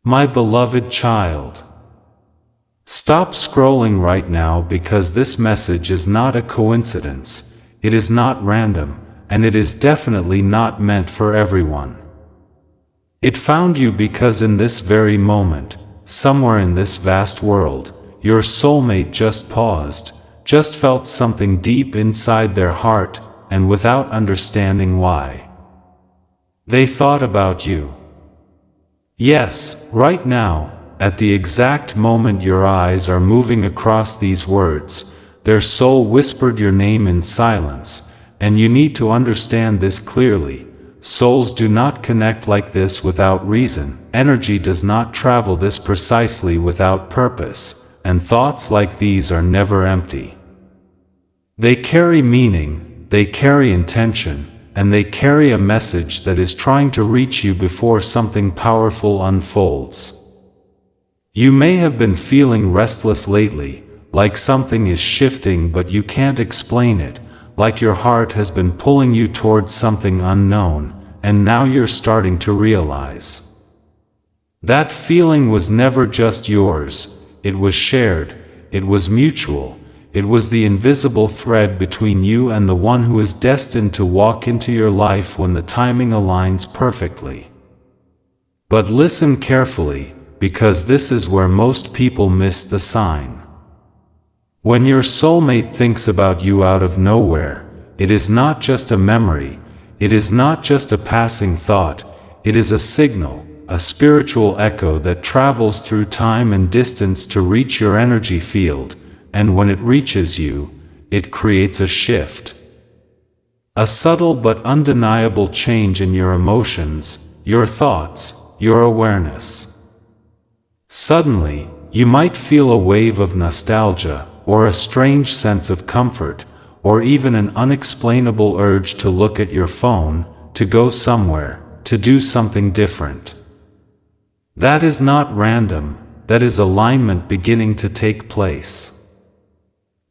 My beloved child, stop scrolling right now because this message is not a coincidence, it is not random, and it is definitely not meant for everyone. It found you because in this very moment, somewhere in this vast world, your soulmate just paused, just felt something deep inside their heart, and without understanding why. They thought about you. Yes, right now, at the exact moment your eyes are moving across these words, their soul whispered your name in silence, and you need to understand this clearly. Souls do not connect like this without reason, energy does not travel this precisely without purpose, and thoughts like these are never empty. They carry meaning, they carry intention, and they carry a message that is trying to reach you before something powerful unfolds. You may have been feeling restless lately, like something is shifting but you can't explain it, like your heart has been pulling you towards something unknown, and now you're starting to realize. That feeling was never just yours, it was shared, it was mutual. It was the invisible thread between you and the one who is destined to walk into your life when the timing aligns perfectly. But listen carefully, because this is where most people miss the sign. When your soulmate thinks about you out of nowhere, it is not just a memory, it is not just a passing thought, it is a signal, a spiritual echo that travels through time and distance to reach your energy field. And when it reaches you, it creates a shift. A subtle but undeniable change in your emotions, your thoughts, your awareness. Suddenly, you might feel a wave of nostalgia, or a strange sense of comfort, or even an unexplainable urge to look at your phone, to go somewhere, to do something different. That is not random, that is alignment beginning to take place.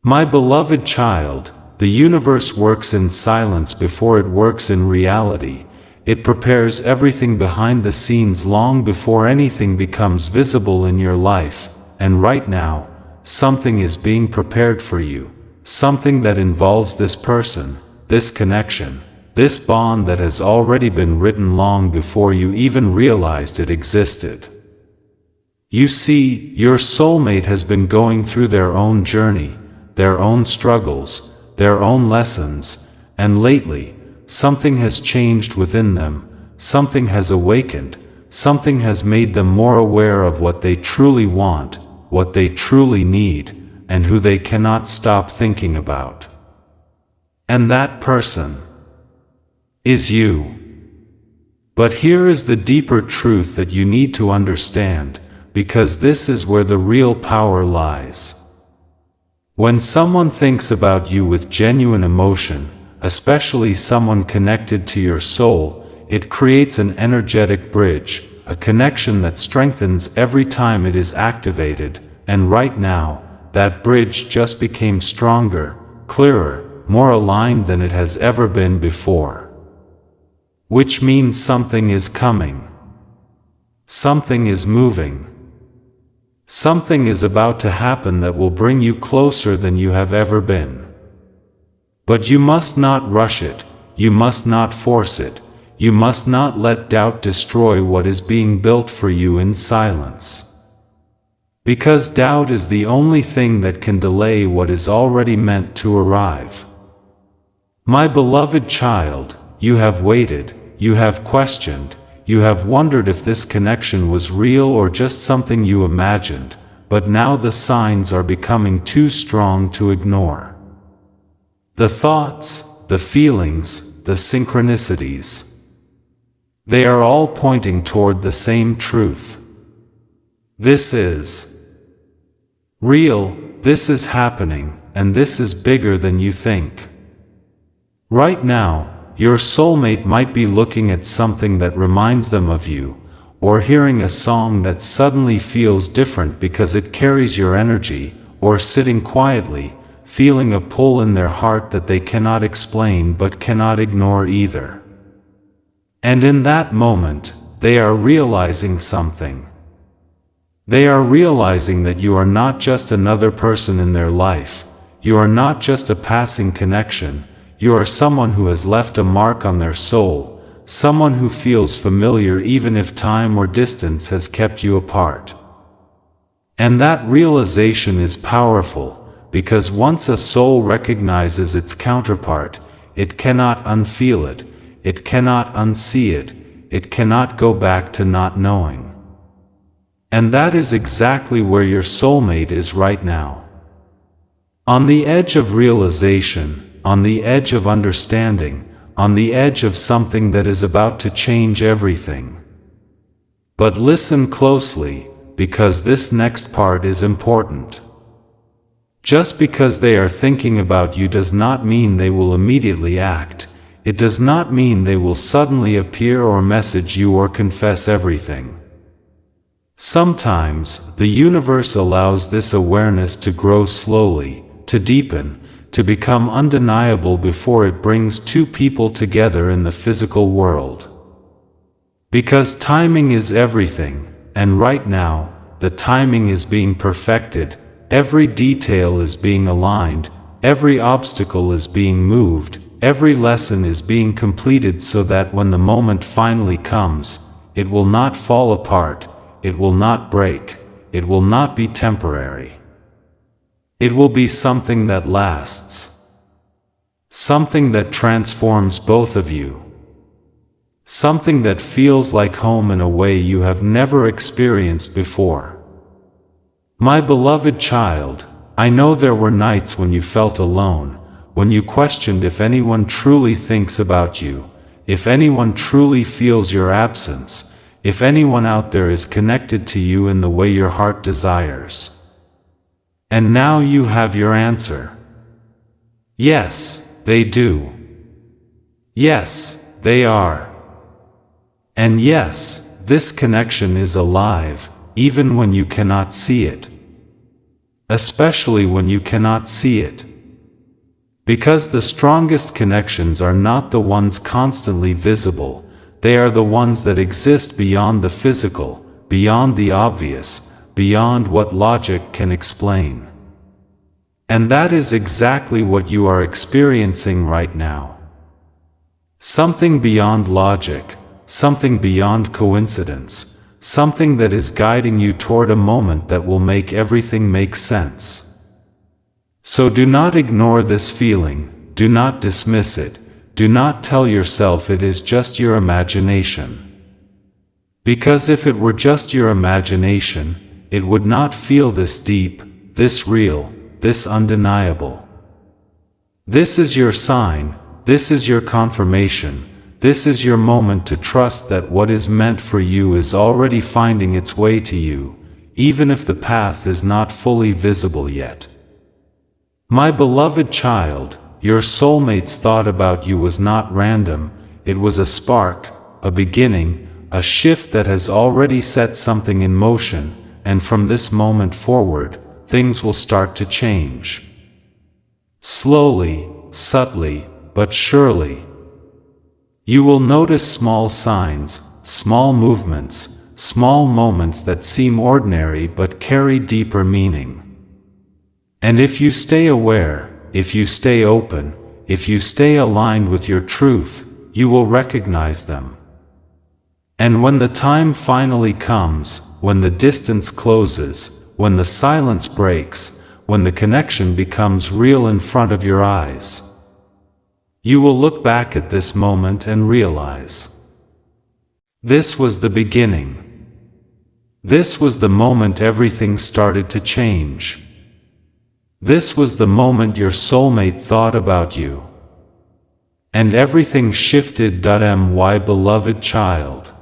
My beloved child, the universe works in silence before it works in reality. It prepares everything behind the scenes long before anything becomes visible in your life, and right now, something is being prepared for you, something that involves this person, this connection, this bond that has already been written long before you even realized it existed. You see, your soulmate has been going through their own journey, their own struggles, their own lessons, and lately, something has changed within them, something has awakened, something has made them more aware of what they truly want, what they truly need, and who they cannot stop thinking about. And that person is you. But here is the deeper truth that you need to understand, because this is where the real power lies. When someone thinks about you with genuine emotion, especially someone connected to your soul, it creates an energetic bridge, a connection that strengthens every time it is activated, and right now, that bridge just became stronger, clearer, more aligned than it has ever been before. Which means something is coming. Something is moving. Something is about to happen that will bring you closer than you have ever been. But you must not rush it, you must not force it, you must not let doubt destroy what is being built for you in silence. Because doubt is the only thing that can delay what is already meant to arrive. My beloved child, you have waited, you have questioned, you have wondered if this connection was real or just something you imagined, but now the signs are becoming too strong to ignore. The thoughts, the feelings, the synchronicities. They are all pointing toward the same truth. This is real, this is happening, and this is bigger than you think. Right now, your soulmate might be looking at something that reminds them of you, or hearing a song that suddenly feels different because it carries your energy, or sitting quietly, feeling a pull in their heart that they cannot explain but cannot ignore either. And in that moment, they are realizing something. They are realizing that you are not just another person in their life, you are not just a passing connection, you are someone who has left a mark on their soul, someone who feels familiar even if time or distance has kept you apart. And that realization is powerful, because once a soul recognizes its counterpart, it cannot unfeel it, it cannot unsee it, it cannot go back to not knowing. And that is exactly where your soulmate is right now. On the edge of realization, on the edge of understanding, on the edge of something that is about to change everything. But listen closely, because this next part is important. Just because they are thinking about you does not mean they will immediately act. It does not mean they will suddenly appear or message you or confess everything. Sometimes, the universe allows this awareness to grow slowly, to deepen, to become undeniable before it brings two people together in the physical world. Because timing is everything, and right now, the timing is being perfected, every detail is being aligned, every obstacle is being moved, every lesson is being completed so that when the moment finally comes, it will not fall apart, it will not break, it will not be temporary. It will be something that lasts. Something that transforms both of you. Something that feels like home in a way you have never experienced before. My beloved child, I know there were nights when you felt alone, when you questioned if anyone truly thinks about you, if anyone truly feels your absence, if anyone out there is connected to you in the way your heart desires. And now you have your answer. Yes, they do. Yes, they are. And yes, this connection is alive, even when you cannot see it. Especially when you cannot see it. Because the strongest connections are not the ones constantly visible, they are the ones that exist beyond the physical, beyond the obvious, beyond what logic can explain. And that is exactly what you are experiencing right now. Something beyond logic, something beyond coincidence, something that is guiding you toward a moment that will make everything make sense. So do not ignore this feeling, do not dismiss it, do not tell yourself it is just your imagination. Because if it were just your imagination, it would not feel this deep, this real, this undeniable. This is your sign, this is your confirmation, this is your moment to trust that what is meant for you is already finding its way to you, even if the path is not fully visible yet. My beloved child, your soulmate's thought about you was not random, it was a spark, a beginning, a shift that has already set something in motion, and from this moment forward, things will start to change. Slowly, subtly, but surely. You will notice small signs, small movements, small moments that seem ordinary but carry deeper meaning. And if you stay aware, if you stay open, if you stay aligned with your truth, you will recognize them. And when the time finally comes, when the distance closes, when the silence breaks, when the connection becomes real in front of your eyes, you will look back at this moment and realize. This was the beginning. This was the moment everything started to change. This was the moment your soulmate thought about you. And everything shifted. My beloved child.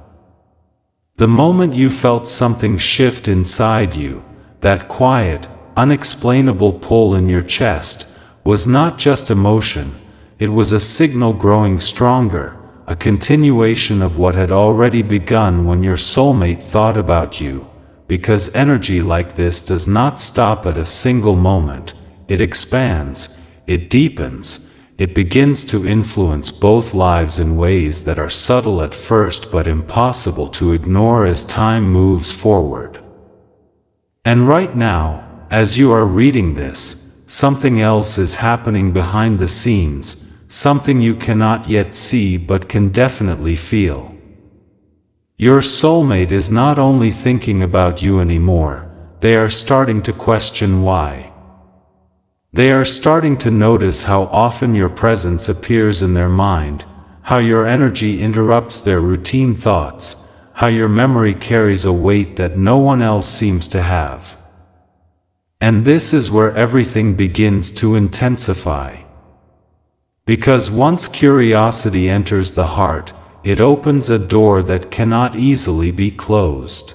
The moment you felt something shift inside you, that quiet, unexplainable pull in your chest, was not just emotion, it was a signal growing stronger, a continuation of what had already begun when your soulmate thought about you. Because energy like this does not stop at a single moment, it expands, it deepens, it begins to influence both lives in ways that are subtle at first but impossible to ignore as time moves forward. And right now, as you are reading this, something else is happening behind the scenes, something you cannot yet see but can definitely feel. Your soulmate is not only thinking about you anymore, they are starting to question why. They are starting to notice how often your presence appears in their mind, how your energy interrupts their routine thoughts, how your memory carries a weight that no one else seems to have. And this is where everything begins to intensify. Because once curiosity enters the heart, it opens a door that cannot easily be closed.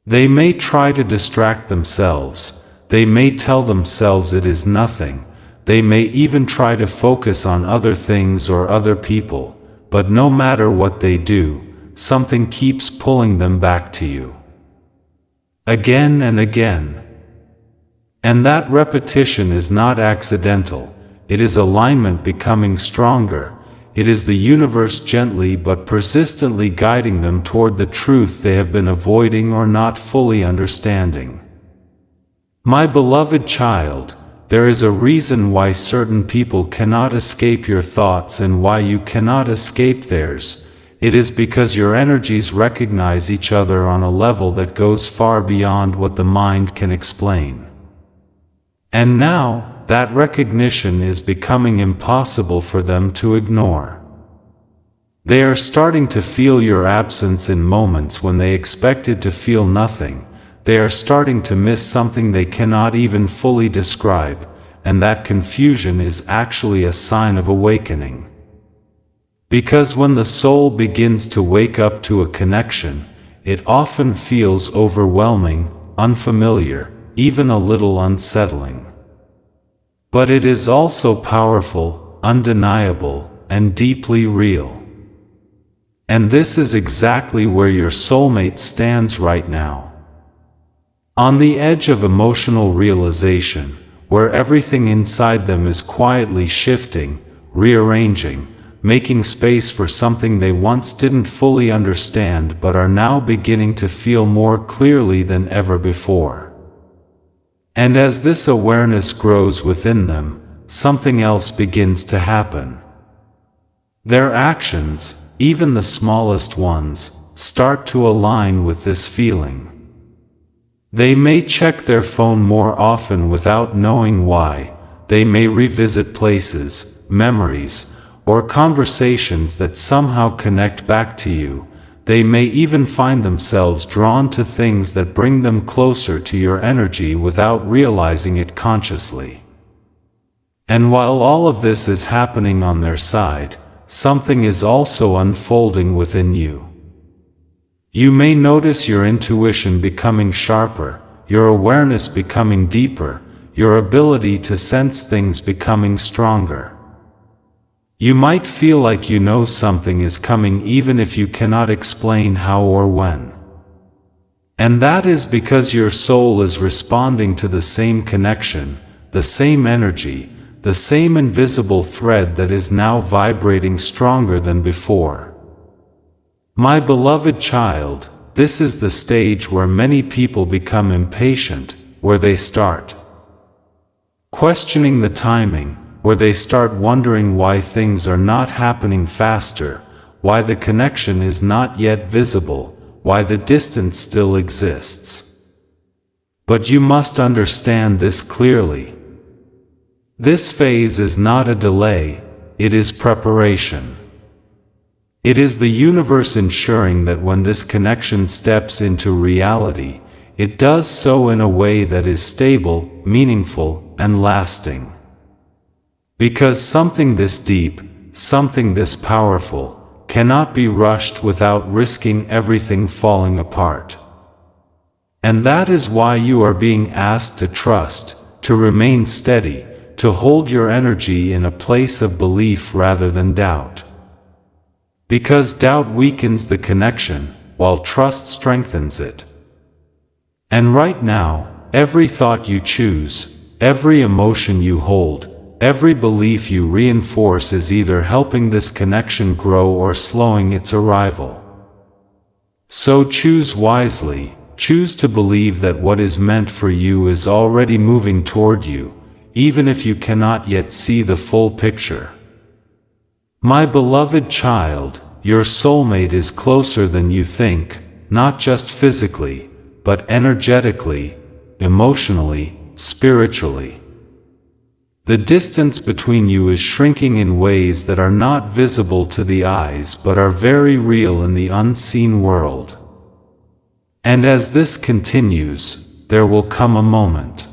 They may try to distract themselves, they may tell themselves it is nothing, they may even try to focus on other things or other people, but no matter what they do, something keeps pulling them back to you. Again and again. And that repetition is not accidental, it is alignment becoming stronger, it is the universe gently but persistently guiding them toward the truth they have been avoiding or not fully understanding. My beloved child, there is a reason why certain people cannot escape your thoughts and why you cannot escape theirs. It is because your energies recognize each other on a level that goes far beyond what the mind can explain. And now, that recognition is becoming impossible for them to ignore. They are starting to feel your absence in moments when they expected to feel nothing. They are starting to miss something they cannot even fully describe, and that confusion is actually a sign of awakening. Because when the soul begins to wake up to a connection, it often feels overwhelming, unfamiliar, even a little unsettling. But it is also powerful, undeniable, and deeply real. And this is exactly where your soulmate stands right now. On the edge of emotional realization, where everything inside them is quietly shifting, rearranging, making space for something they once didn't fully understand but are now beginning to feel more clearly than ever before. And as this awareness grows within them, something else begins to happen. Their actions, even the smallest ones, start to align with this feeling. They may check their phone more often without knowing why. They may revisit places, memories, or conversations that somehow connect back to you. They may even find themselves drawn to things that bring them closer to your energy without realizing it consciously. And while all of this is happening on their side, something is also unfolding within you. You may notice your intuition becoming sharper, your awareness becoming deeper, your ability to sense things becoming stronger. You might feel like you know something is coming even if you cannot explain how or when. And that is because your soul is responding to the same connection, the same energy, the same invisible thread that is now vibrating stronger than before. My beloved child, this is the stage where many people become impatient, where they start questioning the timing, where they start wondering why things are not happening faster, why the connection is not yet visible, why the distance still exists. But you must understand this clearly. This phase is not a delay, it is preparation. It is the universe ensuring that when this connection steps into reality, it does so in a way that is stable, meaningful, and lasting. Because something this deep, something this powerful, cannot be rushed without risking everything falling apart. And that is why you are being asked to trust, to remain steady, to hold your energy in a place of belief rather than doubt. Because doubt weakens the connection, while trust strengthens it. And right now, every thought you choose, every emotion you hold, every belief you reinforce is either helping this connection grow or slowing its arrival. So choose wisely, Choose to believe that what is meant for you is already moving toward you, even if you cannot yet see the full picture. My beloved child, your soulmate is closer than you think, not just physically, but energetically, emotionally, spiritually. The distance between you is shrinking in ways that are not visible to the eyes but are very real in the unseen world. And as this continues, there will come a moment.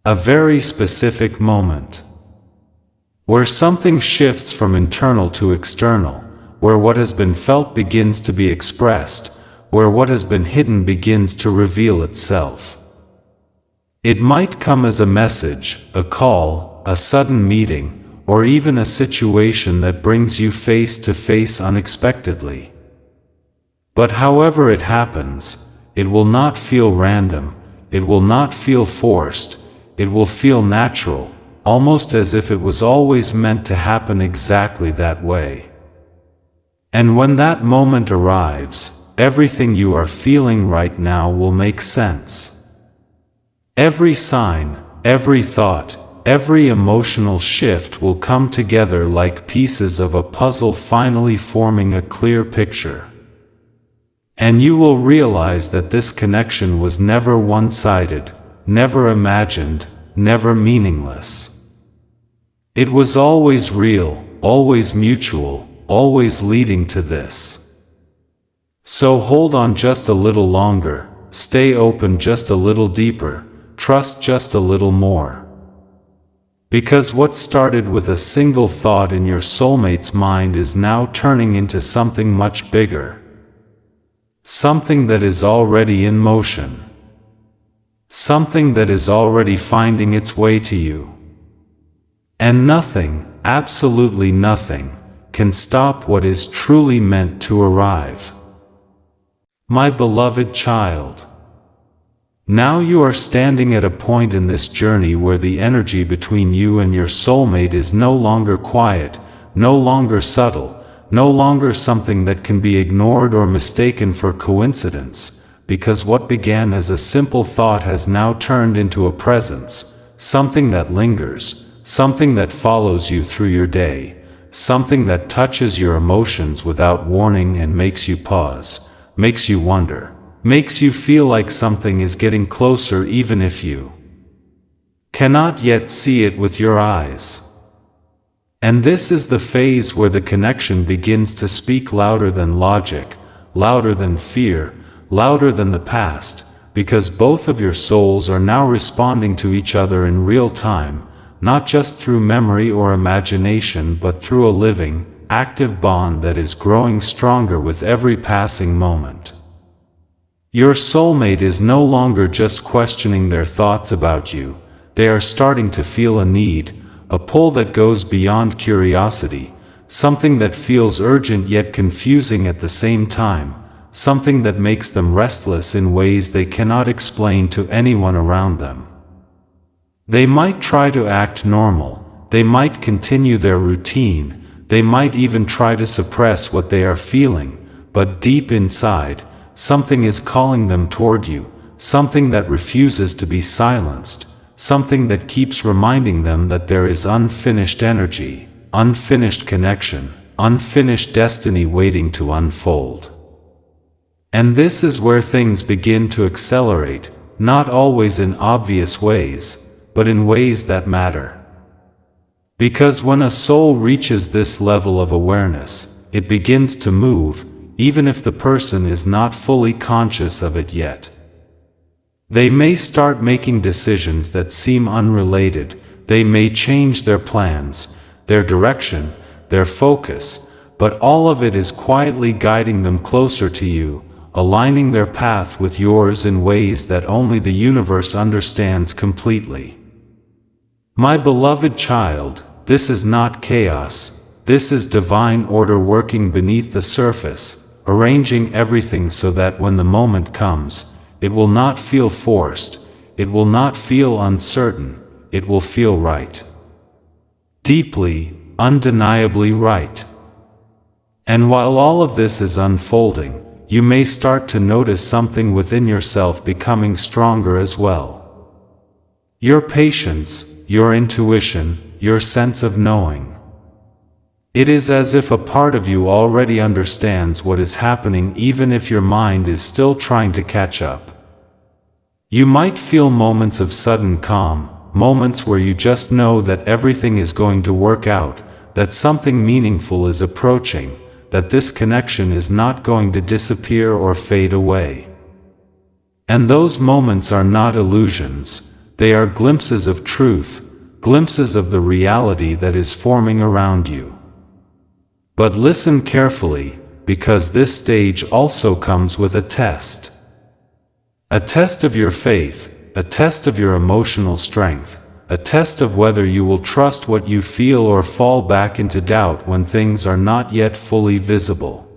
A very specific moment. Where something shifts from internal to external, where what has been felt begins to be expressed, where what has been hidden begins to reveal itself. It might come as a message, a call, a sudden meeting, or even a situation that brings you face to face unexpectedly. But however it happens, it will not feel random, it will not feel forced, it will feel natural, almost as if it was always meant to happen exactly that way. And when that moment arrives, everything you are feeling right now will make sense. Every sign, every thought, every emotional shift will come together like pieces of a puzzle finally forming a clear picture. And you will realize that this connection was never one-sided, never imagined, never meaningless. It was always real, always mutual, always leading to this. So hold on just a little longer, stay open just a little deeper, trust just a little more. Because what started with a single thought in your soulmate's mind is now turning into something much bigger. Something that is already in motion. Something that is already finding its way to you. And nothing, absolutely nothing, can stop what is truly meant to arrive. My beloved child. Now you are standing at a point in this journey where the energy between you and your soulmate is no longer quiet, no longer subtle, no longer something that can be ignored or mistaken for coincidence, because what began as a simple thought has now turned into a presence, something that lingers, something that follows you through your day, something that touches your emotions without warning and makes you pause, makes you wonder, makes you feel like something is getting closer even if you cannot yet see it with your eyes. And this is the phase where the connection begins to speak louder than logic, louder than fear, louder than the past, because both of your souls are now responding to each other in real time, not just through memory or imagination but through a living, active bond that is growing stronger with every passing moment. Your soulmate is no longer just questioning their thoughts about you, they are starting to feel a need, a pull that goes beyond curiosity, something that feels urgent yet confusing at the same time, something that makes them restless in ways they cannot explain to anyone around them. They might try to act normal, they might continue their routine, they might even try to suppress what they are feeling, but deep inside, something is calling them toward you, something that refuses to be silenced, something that keeps reminding them that there is unfinished energy, unfinished connection, unfinished destiny waiting to unfold. And this is where things begin to accelerate, not always in obvious ways, but in ways that matter. Because when a soul reaches this level of awareness, it begins to move, even if the person is not fully conscious of it yet. They may start making decisions that seem unrelated, they may change their plans, their direction, their focus, but all of it is quietly guiding them closer to you, aligning their path with yours in ways that only the universe understands completely. My beloved child, this is not chaos, this is divine order working beneath the surface, arranging everything so that when the moment comes, it will not feel forced, it will not feel uncertain, it will feel right. Deeply, undeniably right. And while all of this is unfolding, you may start to notice something within yourself becoming stronger as well. Your patience, your intuition, your sense of knowing. It is as if a part of you already understands what is happening even if your mind is still trying to catch up. You might feel moments of sudden calm, moments where you just know that everything is going to work out, that something meaningful is approaching, that this connection is not going to disappear or fade away. And those moments are not illusions, they are glimpses of truth, glimpses of the reality that is forming around you. But listen carefully, because this stage also comes with a test. A test of your faith, a test of your emotional strength, a test of whether you will trust what you feel or fall back into doubt when things are not yet fully visible.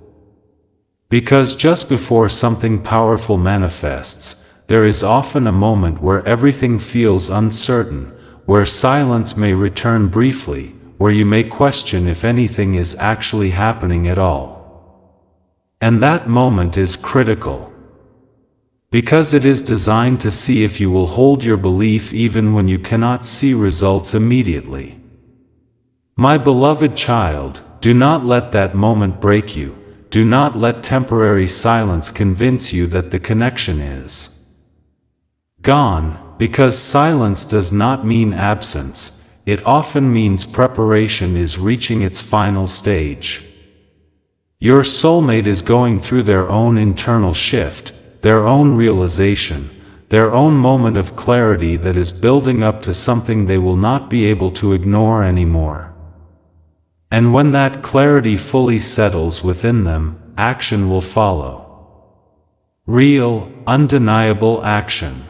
Because just before something powerful manifests, there is often a moment where everything feels uncertain, where silence may return briefly, where you may question if anything is actually happening at all. And that moment is critical, because it is designed to see if you will hold your belief even when you cannot see results immediately. My beloved child, do not let that moment break you. Do not let temporary silence convince you that the connection is gone, because silence does not mean absence, it often means preparation is reaching its final stage. Your soulmate is going through their own internal shift, their own realization, their own moment of clarity that is building up to something they will not be able to ignore anymore. And when that clarity fully settles within them, action will follow. Real, undeniable action.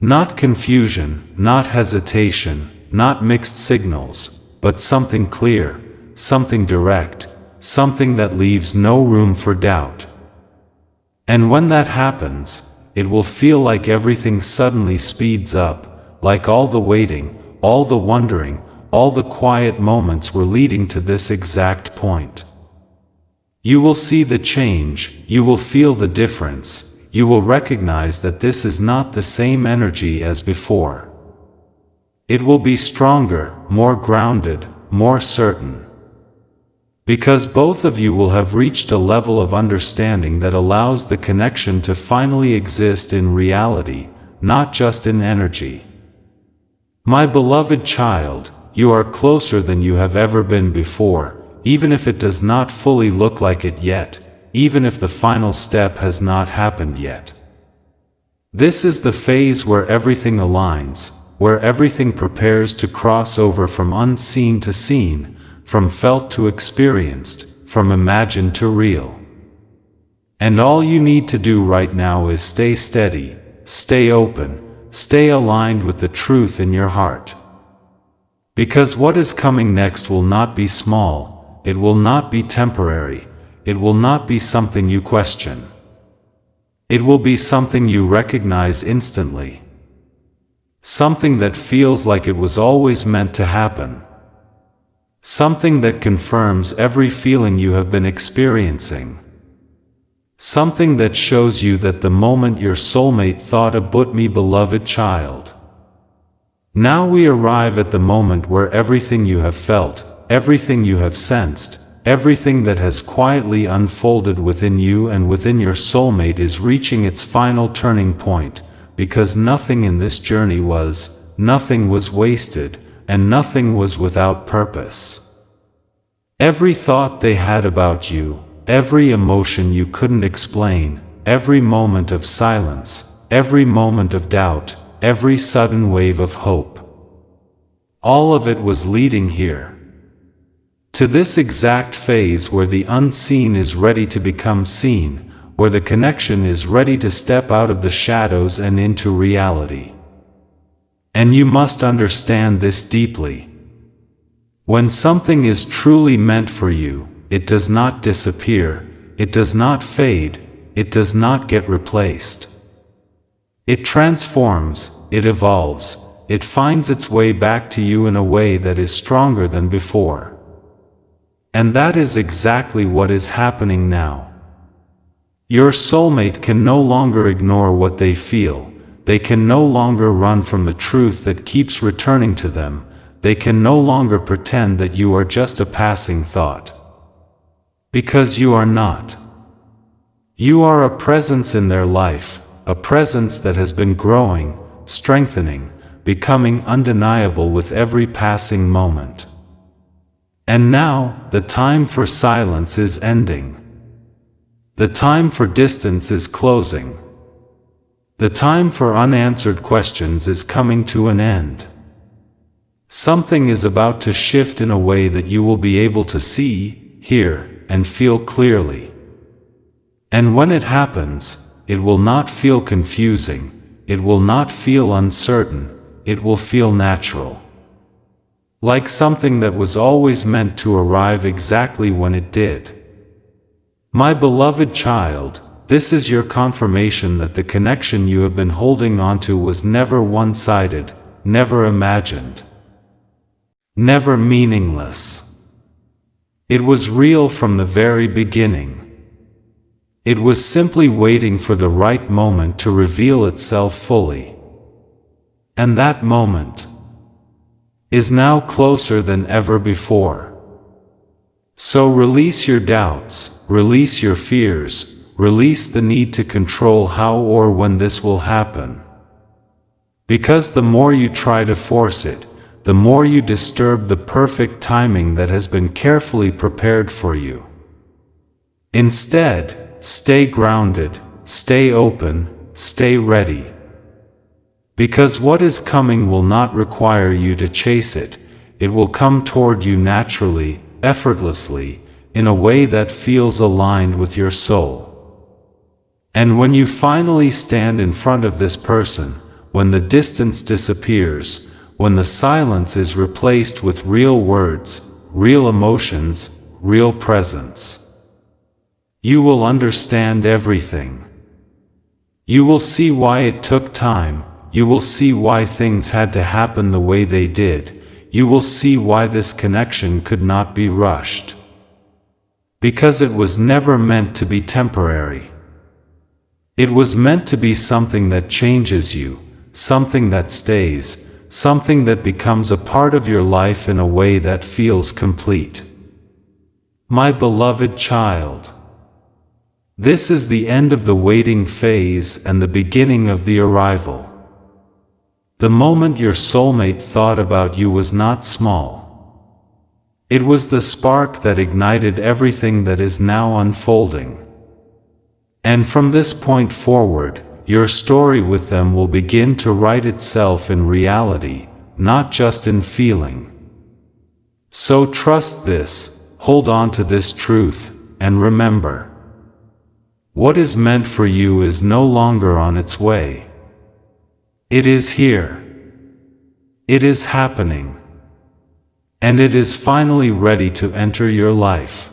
Not confusion, not hesitation, not mixed signals, but something clear, something direct, something that leaves no room for doubt. And when that happens, it will feel like everything suddenly speeds up, like all the waiting, all the wondering, all the quiet moments were leading to this exact point. You will see the change, you will feel the difference. You will recognize that this is not the same energy as before. It will be stronger, more grounded, more certain. Because both of you will have reached a level of understanding that allows the connection to finally exist in reality, not just in energy. My beloved child, you are closer than you have ever been before, even if it does not fully look like it yet. Even if the final step has not happened yet. This is the phase where everything aligns, where everything prepares to cross over from unseen to seen, from felt to experienced, from imagined to real. And all you need to do right now is stay steady, stay open, stay aligned with the truth in your heart. Because what is coming next will not be small, it will not be temporary. It will not be something you question. It will be something you recognize instantly. Something that feels like it was always meant to happen. Something that confirms every feeling you have been experiencing. Something that shows you that the moment your soulmate thought about me beloved child. Now we arrive at the moment where everything you have felt, everything you have sensed, everything that has quietly unfolded within you and within your soulmate is reaching its final turning point, because nothing in this journey nothing was wasted, and nothing was without purpose. Every thought they had about you, every emotion you couldn't explain, every moment of silence, every moment of doubt, every sudden wave of hope. All of it was leading here. To this exact phase where the unseen is ready to become seen, where the connection is ready to step out of the shadows and into reality. And you must understand this deeply. When something is truly meant for you, it does not disappear, it does not fade, it does not get replaced. It transforms, it evolves, it finds its way back to you in a way that is stronger than before. And that is exactly what is happening now. Your soulmate can no longer ignore what they feel. They can no longer run from the truth that keeps returning to them. They can no longer pretend that you are just a passing thought. Because you are not. You are a presence in their life, a presence that has been growing, strengthening, becoming undeniable with every passing moment. And now, the time for silence is ending. The time for distance is closing. The time for unanswered questions is coming to an end. Something is about to shift in a way that you will be able to see, hear, and feel clearly. And when it happens, it will not feel confusing, it will not feel uncertain, it will feel natural. Like something that was always meant to arrive exactly when it did. My beloved child, this is your confirmation that the connection you have been holding onto was never one-sided, never imagined, never meaningless. It was real from the very beginning. It was simply waiting for the right moment to reveal itself fully. And that moment is now closer than ever before. So release your doubts, release your fears, release the need to control how or when this will happen. Because the more you try to force it, the more you disturb the perfect timing that has been carefully prepared for you. Instead, stay grounded, stay open, stay ready. Because what is coming will not require you to chase it, it will come toward you naturally, effortlessly, in a way that feels aligned with your soul. And when you finally stand in front of this person, when the distance disappears, when the silence is replaced with real words, real emotions, real presence, you will understand everything. You will see why it took time, you will see why things had to happen the way they did, you will see why this connection could not be rushed. Because it was never meant to be temporary. It was meant to be something that changes you, something that stays, something that becomes a part of your life in a way that feels complete. My beloved child, this is the end of the waiting phase and the beginning of the arrival. The moment your soulmate thought about you was not small. It was the spark that ignited everything that is now unfolding. And from this point forward, your story with them will begin to write itself in reality, not just in feeling. So trust this, hold on to this truth, and remember, what is meant for you is no longer on its way. It is here. It is happening. And it is finally ready to enter your life.